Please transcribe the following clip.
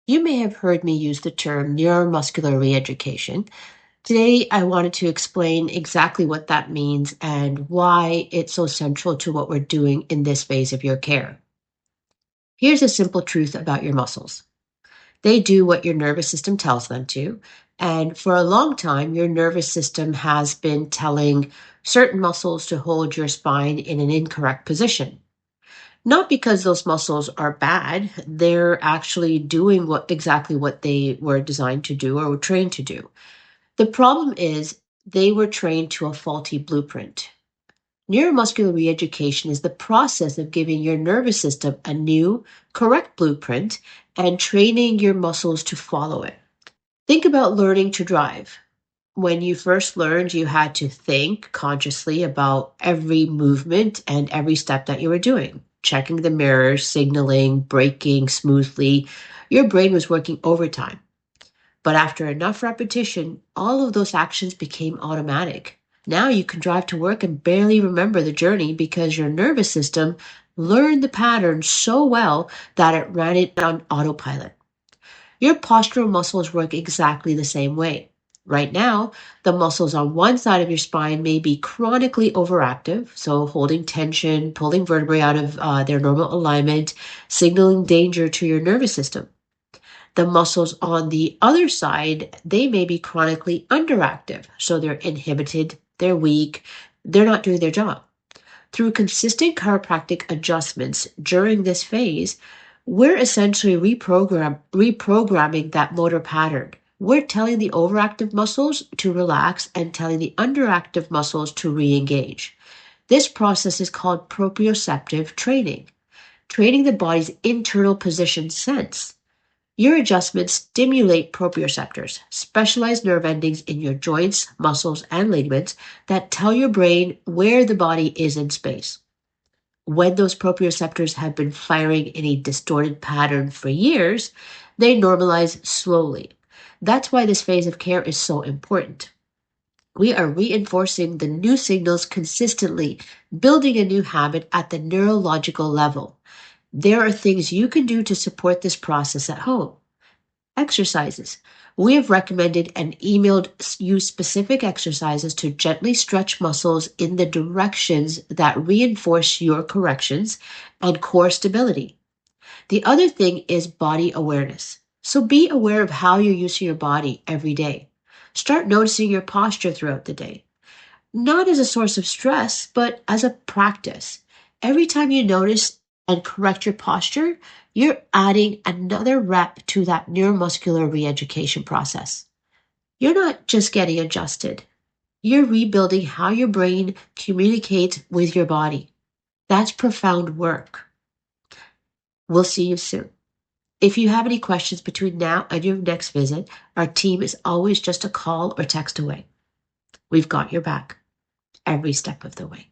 You may have heard me use the term neuromuscular re-education. Today, I wanted to explain exactly what that means and why it's so central to what we're doing in this phase of your care. Here's a simple truth about your muscles. They do what your nervous system tells them to. And for a long time, your nervous system has been telling certain muscles to hold your spine in an incorrect position. Not because those muscles are bad, they're actually doing exactly what they were designed to do or were trained to do. The problem is they were trained to a faulty blueprint. Neuromuscular re-education is the process of giving your nervous system a new, correct blueprint and training your muscles to follow it. Think about learning to drive. When you first learned, you had to think consciously about every movement and every step that you were doing, checking the mirrors, signaling, braking smoothly. Your brain was working overtime. But after enough repetition, all of those actions became automatic. Now you can drive to work and barely remember the journey because your nervous system learned the pattern so well that it ran it on autopilot. Your postural muscles work exactly the same way. Right now, the muscles on one side of your spine may be chronically overactive, so holding tension, pulling vertebrae out of their normal alignment, signaling danger to your nervous system. The muscles on the other side, they may be chronically underactive, so they're inhibited, they're weak, they're not doing their job. Through consistent chiropractic adjustments during this phase, we're essentially reprogramming that motor pattern. We're telling the overactive muscles to relax and telling the underactive muscles to re-engage. This process is called proprioceptive training, training the body's internal position sense. Your adjustments stimulate proprioceptors, specialized nerve endings in your joints, muscles, and ligaments that tell your brain where the body is in space. When those proprioceptors have been firing in a distorted pattern for years, they normalize slowly. That's why this phase of care is so important. We are reinforcing the new signals consistently, building a new habit at the neurological level. There are things you can do to support this process at home. Exercises. We have recommended and emailed you specific exercises to gently stretch muscles in the directions that reinforce your corrections and core stability. The other thing is body awareness. So be aware of how you're using your body every day. Start noticing your posture throughout the day, not as a source of stress, but as a practice. Every time you notice and correct your posture, you're adding another rep to that neuromuscular re-education process. You're not just getting adjusted. You're rebuilding how your brain communicates with your body. That's profound work. We'll see you soon. If you have any questions between now and your next visit, our team is always just a call or text away. We've got your back every step of the way.